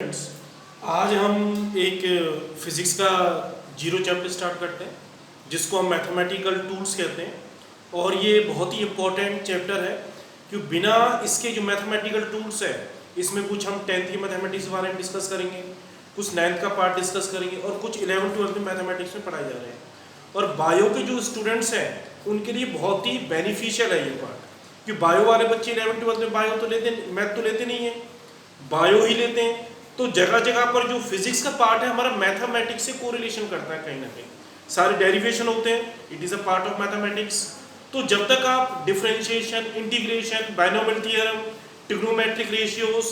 Friends, आज हम एक फिज़िक्स का जीरो चैप्टर स्टार्ट करते हैं जिसको हम मैथमेटिकल टूल्स कहते हैं। और ये बहुत ही इम्पोर्टेंट चैप्टर है क्योंकि बिना इसके जो मैथमेटिकल टूल्स है इसमें कुछ हम 10th की मैथमेटिक्स के बारे में डिस्कस करेंगे, कुछ 9th का पार्ट डिस्कस करेंगे और कुछ 11th 12th में मैथमेटिक्स में पढ़ाए जा रहे हैं। और बायो के जो स्टूडेंट्स हैं उनके लिए बहुत ही बेनिफिशियल है ये पार्ट, क्योंकि बायो वाले बच्चे 11th 12th में बायो तो लेते, मैथ तो लेते नहीं हैं, बायो ही लेते हैं। तो जगह जगह पर जो फिजिक्स का पार्ट है हमारा मैथमेटिक्स से कोरिलेशन करता है, कहीं ना कहीं सारे डेरिवेशन होते हैं, it is a part of mathematics. तो जब तक आप differentiation, integration, binomial theorem, trigonometric ratios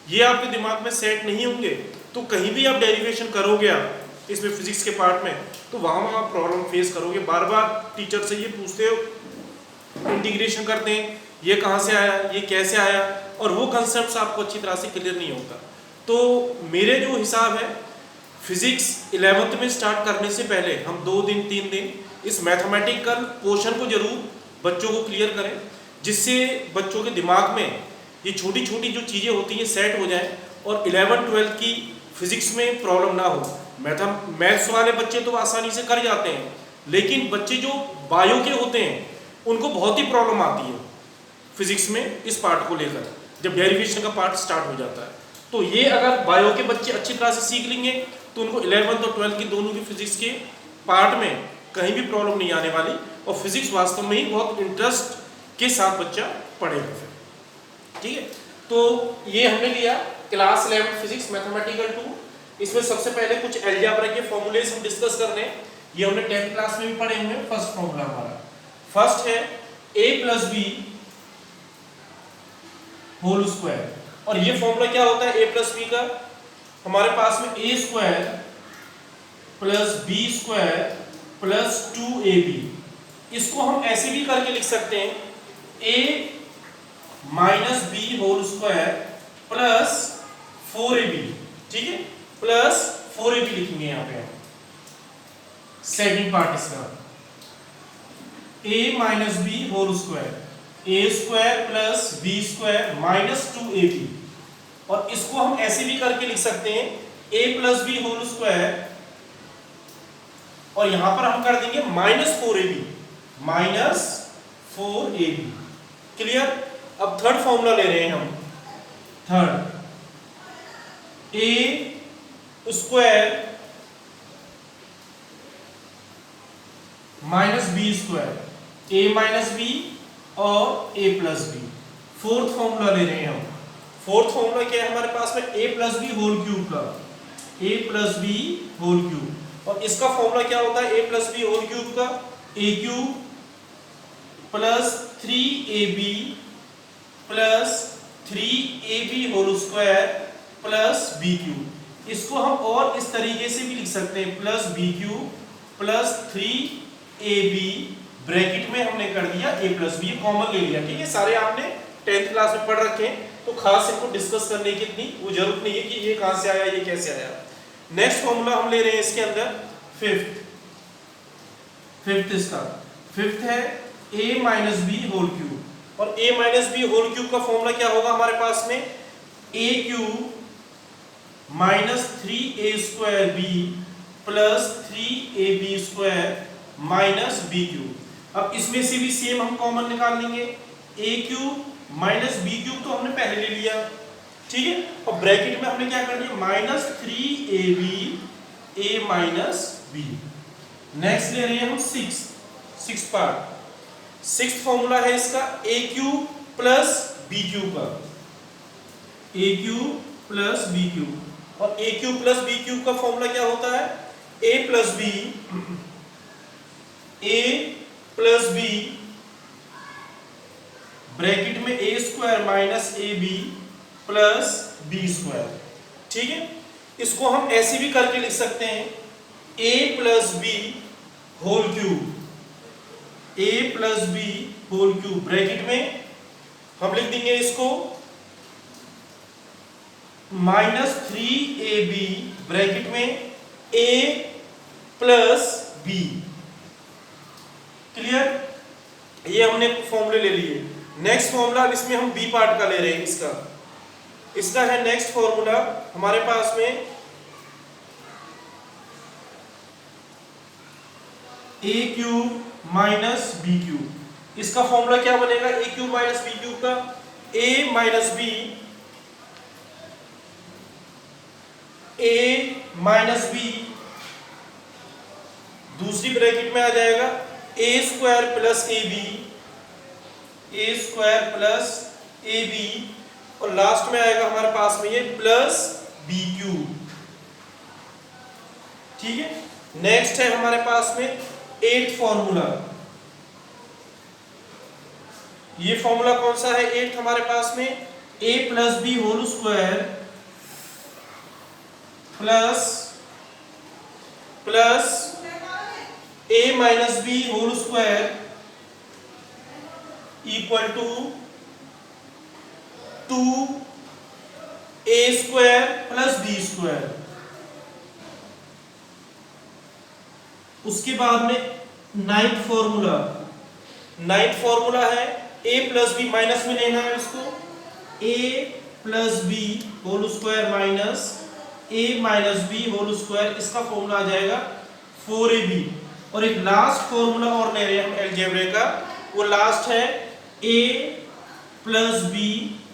ये आपके दिमाग में सेट नहीं होंगे तो कहीं भी आप डेरिवेशन करोगे आप इसमें फिजिक्स के पार्ट में तो वहाँ आप प्रॉब्लम फेस करोगे। बार बार टीचर से ये पूछते हो, इंटीग्रेशन करते हैं, ये कहाँ से आया, ये कैसे आया, और वो कंसेप्ट आपको अच्छी तरह से क्लियर नहीं होता। तो मेरे जो हिसाब है फिजिक्स 11th में स्टार्ट करने से पहले हम 2 दिन 3 दिन इस मैथमेटिकल पोर्शन को जरूर बच्चों को क्लियर करें, जिससे बच्चों के दिमाग में ये छोटी छोटी जो चीज़ें होती हैं सेट हो जाएं और 11th 12th की फिजिक्स में प्रॉब्लम ना हो। मैथ्स वाले बच्चे तो आसानी से कर जाते हैं, लेकिन बच्चे जो बायो के होते हैं उनको बहुत ही प्रॉब्लम आती है फिजिक्स में इस पार्ट को लेकर, जब डेरिवेशन का पार्ट स्टार्ट हो जाता है। तो ये अगर बायो के बच्चे अच्छी तरह से सीख लेंगे तो उनको 11th और 12th की दोनों की फिजिक्स के पार्ट में कहीं भी प्रॉब्लम नहीं आने वाली और फिजिक्स वास्तव में ही बहुत इंटरेस्ट के साथ बच्चा पढ़ेगा फिर। ठीक है, तो ये हमने लिया क्लास 11 फिजिक्स मैथमेटिकल टूल। इसमें सबसे पहले कुछ अलजेब्रा के फॉर्मूलेस हम डिस्कस करने हैं, ये हमने 10th क्लास में भी पढ़े हुए हैं। फर्स्ट फॉर्मूला हमारा फर्स्ट है a plus B whole square. और ये फॉर्मूला क्या होता है a प्लस बी का? हमारे पास में a square plus B square plus 2ab। इसको हम ऐसे भी करके लिख सकते हैं a minus B whole square plus 4ab। ठीक है, प्लस 4ab लिखेंगे यहां पे हम। सेकंड पार्ट इसका a minus B whole square, a square plus B square minus 2ab। और इसको हम ऐसे भी करके लिख सकते हैं a plus B whole square और यहां पर हम कर देंगे माइनस 4ab। क्लियर? अब थर्ड फॉर्मूला ले रहे हैं हम। Third a square minus b square, a minus b और a plus b. Fourth formula ले रहे हैं हम। फोर्थ फॉर्मूला क्या है हमारे पास में? a plus B whole cube का, a plus B whole cube. और इसका फॉर्मूला क्या होता है a plus B whole cube का? a cube plus 3ab plus 3ab whole square plus b cube. इसको हम और इस तरीके से भी लिख सकते हैं, plus b cube plus 3ab bracket में हमने कर दिया a प्लस बी, कॉमन ले लिया। ठीक है, सारे आपने 10th क्लास में पढ़ रखे हैं तो खास इनको डिस्कस करने की इतनी वो जरूरत नहीं है कि ये कहां से आया, ये कैसे आया। नेक्स्ट फॉर्मूला हम ले रहे हैं इसके अंदर फिफ्थ इसका फिफ्थ है a minus B whole cube. और a minus B whole cube का फॉर्मूला क्या होगा हमारे पास में? a cube minus 3a square b plus 3ab square minus b cube. अब इसमें से भी सेम हम कॉमन निकाल लेंगे, a cube minus B cube तो हमने पहले ले लिया। ठीक है, और ब्रैकेट में हमने क्या कर दिया? Minus 3ab a minus b। Next ले रहे हैं हम सिक्स पार्ट। सिक्स्थ फॉर्मूला है इसका a cube plus b cube का, a cube plus b cube. और a cube plus b cube का फॉर्मूला क्या होता है? a plus b, a plus b bracket में a square minus ab plus b square. ठीक है, इसको हम ऐसे भी करके लिख सकते हैं a plus b whole cube, a plus b whole cube bracket में हम लिख देंगे इसको माइनस 3ab ब्रैकेट में a प्लस b। क्लियर? ये हमने फॉर्मूले ले लिए। नेक्स्ट फॉर्मूला इसमें हम बी पार्ट का ले रहे हैं इसका इसका है नेक्स्ट फॉर्मूला हमारे पास में A cube minus B cube. इसका फॉर्मूला क्या बनेगा A cube minus B cube का? A minus B, A minus B दूसरी ब्रैकेट में आ जाएगा A square plus A B, A square plus A B, और लास्ट में आएगा हमारे पास में ये प्लस बी क्यूब। ठीक है, नेक्स्ट है हमारे पास में एट्थ फॉर्मूला। ये फॉर्मूला कौन सा है एट्थ हमारे पास में? A plus B whole square plus plus A minus B whole square equal to 2 A square plus B square. उसके बाद में नाइन्थ फॉर्मूला है ए प्लस बी, माइनस में लेना है इसको, A plus B whole square minus A minus B whole square. इसका formula आ जाएगा 4ab। और एक लास्ट फॉर्मूला और ले रहे हैं हम अलजेब्रे का, वो लास्ट है a plus b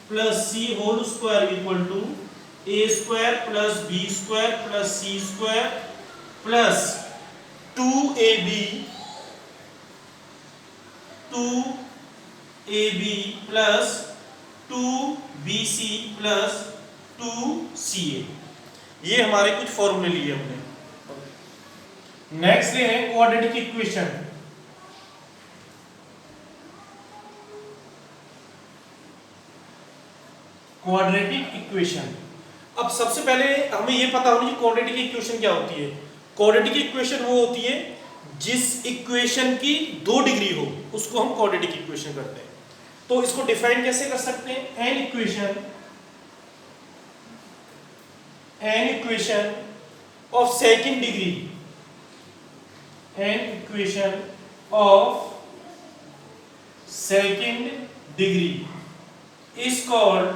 plus c whole square equal to a square plus B square plus c square plus 2ab plus 2bc plus 2ca। ये हमारे कुछ फॉर्मूले लिए हमने। नेक्स्ट ले हैं क्वाड्रेटिक इक्वेशन। अब सबसे पहले हमें ये पता होना चाहिए क्वाड्रेटिक इक्वेशन क्या होती है। क्वाड्रेटिक इक्वेशन वो होती है जिस इक्वेशन की 2 डिग्री हो, उसको हम क्वाड्रेटिक इक्वेशन करते हैं। तो इसको डिफाइन कैसे कर सकते हैं? An equation of second degree, an equation of second degree is called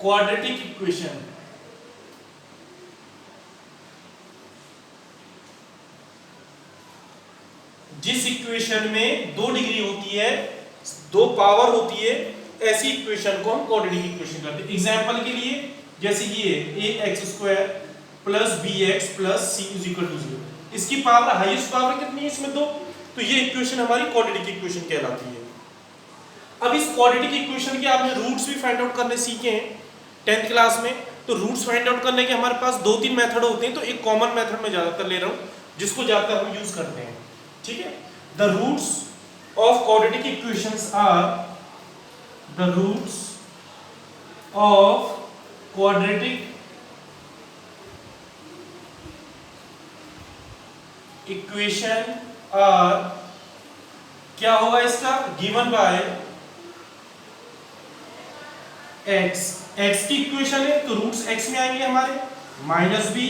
quadratic equation. जिस इक्वेशन में 2 डिग्री होती है, 2 पावर होती है, ऐसी इक्वेशन को हम क्वाड्रेटिक इक्वेशन करते हैं। एग्जांपल के लिए जैसे ये ax² plus bx plus c is equal to 0, इसकी पावर हाईएस्ट पावर कितनी है इसमें 2, तो ये इक्वेशन हमारी क्वाड्रेटिक इक्वेशन कहलाती है। अब इस क्वाड्रेटिक इक्वेशन के आपने रूट्स भी फाइंड आउट करने सीखे हैं 10th क्लास में। तो रूट्स फाइंड आउट करने के हमारे पास 2-3 मेथड होते हैं, तो एक कॉमन मेथड में ज्यादातर ले रहा हूं जिसको ज्यादातर हम यूज करते हैं। ठीक है, the roots of quadratic equations are, the roots of quadratic equation are, क्या होगा इसका? गिवन बाय x की इक्वेशन है तो रूट्स x में आएंगे हमारे, minus b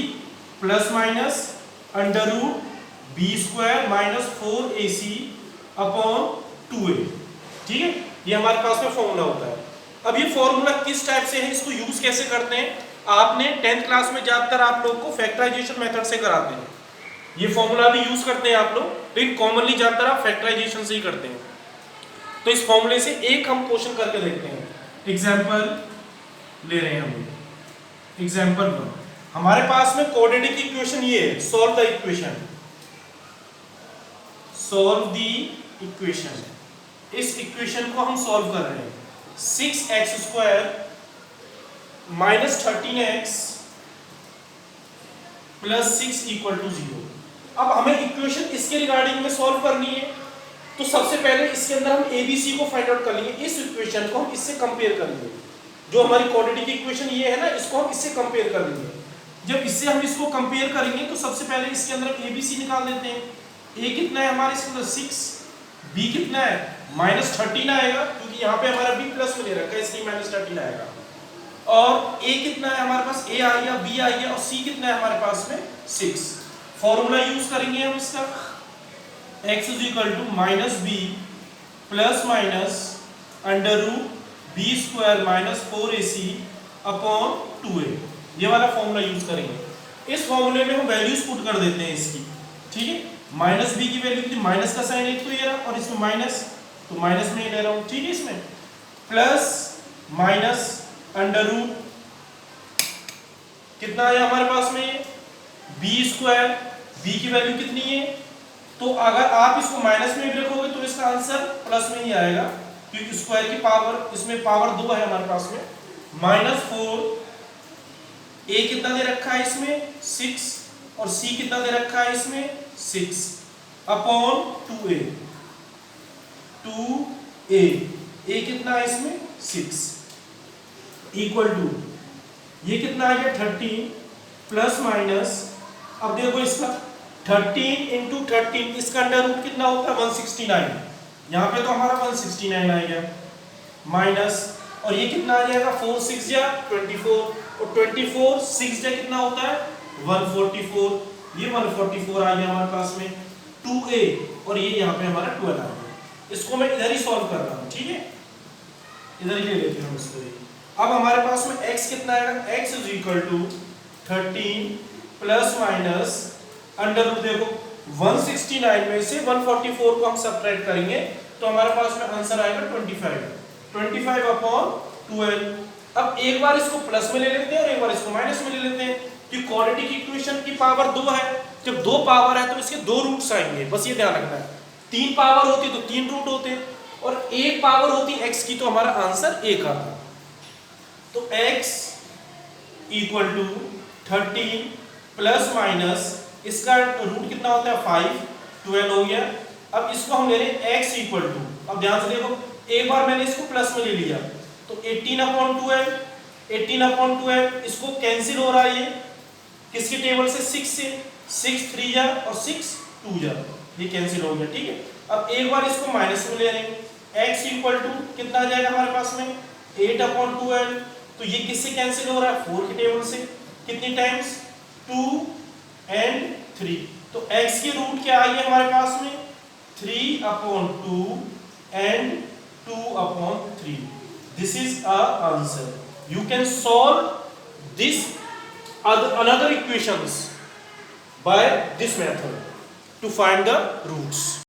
plus minus under root b square minus 4ac upon 2a। ठीक है, ये हमारे पास में फॉर्मूला होता है। अब ये फॉर्मूला किस टाइप से है, इसको यूज कैसे करते हैं? आपने 10th क्लास में ज्यादातर आप लोग को फैक्टराइजेशन मेथड से कराते हैं। ये फॉर्मूला भी यूज करते हैं आप लोग, लेकिन कॉमनली ज्यादातर आप फैक्टराइजेशन से ही करते हैं। तो इस फॉर्मूले से एक हम क्वेश्चन करके देखते हैं। एग्जाम्पल ले रहे हैं हम, एग्जाम्पल 1। हमारे पास में क्वाड्रेटिक इक्वेशन ये है, solve the equation, solve the equation. इस इक्वेशन को हम सॉल्व कर रहे हैं। 6x² minus 13x plus 6 equal to 0। अब हमें इक्वेशन इसके रिगार्डिंग में सॉल्व करनी है, तो सबसे पहले इसके अंदर हम ABC को फाइंड आउट कर लेंगे। इस इक्वेशन को हम इससे कंपेयर कर लेंगे, जो हमारी क्वाड्रेटिक इक्वेशन ये है ना, इसको हम इससे कंपेयर कर लेंगे। जब इससे हम इसको कंपेयर करेंगे तो सबसे पहले इसके अंदर ABC निकाल देते हैं। A कितना है हमारे इसके अंदर 6, B कितना है माइनस 13 आएगा, क्योंकि यहाँ पे हमारा B प्लस में ले रखा है इसलिए माइनस 13 आएगा। और A कितना है हमारे पास, A आ गया, B आ गया, और C कितना है हमारे पास में 6। फॉर्मूला यूज करेंगे हम इसका, x is equal to minus b plus minus under root b square minus 4ac upon 2a, ये वाला फॉर्मूला यूज करेंगे। इस फॉर्मूले में हम वैल्यूज पुट कर देते हैं इसकी, ठीक है। माइनस बी की वैल्यू कितनी, माइनस का साइन एक तो ये रहा और इसमें माइनस, तो माइनस में ही ले रहा हूं, ठीक है। इसमें प्लस माइनस अंडर रूट कितना है हमारे पास में, बी स्क्वायर, बी की वैल्यू कितनी है, तो अगर आप इसको माइनस में भी रखोगे तो इसका आंसर प्लस में ही आएगा, क्योंकि स्क्वायर की पावर, इसमें पावर 2 है हमारे पास में, माइनस 4, ए कितना दे रखा है इसमें 6 और सी कितना दे रखा है इसमें 6 अपॉन 2a, 2a, ए कितना है इसमें 6 इक्वल टू ये कितना आ गया 13 प्लस माइनस, अब देखो इसका 13 इंटू 13, इसका अंडर रूट कितना होता है 169, यहाँ पे तो हमारा 169 आएगा, माइनस और ये कितना आ जाएगा 4 6 या 24 और 24 6 या कितना होता है 144, ये 144 आ गया हमारे पास में 2a और ये यहाँ पे हमारा 12 आ गया। इसको मैं इधर ही सॉल्व कर रहा हूँ, ठीक है, इधर ही ले लेते हैं हम इसको। अब हमारे पास में x कितना आएगा, x is equal to 13 plus minus under root, देखो 169 में से 144 को हम सब्ट्रैक्ट करेंगे तो हमारे पास में आंसर आएगा 25 अपॉन 12। अब एक बार इसको प्लस में ले लेते हैं और एक बार इसको माइनस में ले लेते हैं, कि क्वाड्रेटिक इक्वेशन की पावर 2 है, जब 2 पावर है तो इसके 2 रूट्स आएंगे, बस ये ध्यान रखना है। 3 पावर होती तो 3 रूट होते और 1 पावर होती x की तो हमारा आंसर 1 आता। तो x equal to 13 plus minus इसका रूट कितना होता है 5, 12 हो गया। अब इसको हम ले रहे हैं x इक्वल टू, अब ध्यान से देखो एक बार मैंने इसको प्लस में ले लिया तो 18 अपॉन 12, 18 अपॉन 12 इसको कैंसिल हो रहा है, ये किसके टेबल से 6 से, 6 3 जा और 6 2 जा, ये कैंसिल हो गया, ठीक है। अब एक बार इसको माइनस में ले रहे हैं, x इक्वल टू कितना आ जाएगा हमारे पास में 8 अपॉन 12, तो ये किससे कैंसिल हो रहा है 4 के टेबल से, कितनी टाइम्स 2 एंड 3, तो x की रूट क्या आई है हमारे पास में 3 upon 2 and 2 upon 3. This is our answer. You can solve this another equations by this method to find the roots.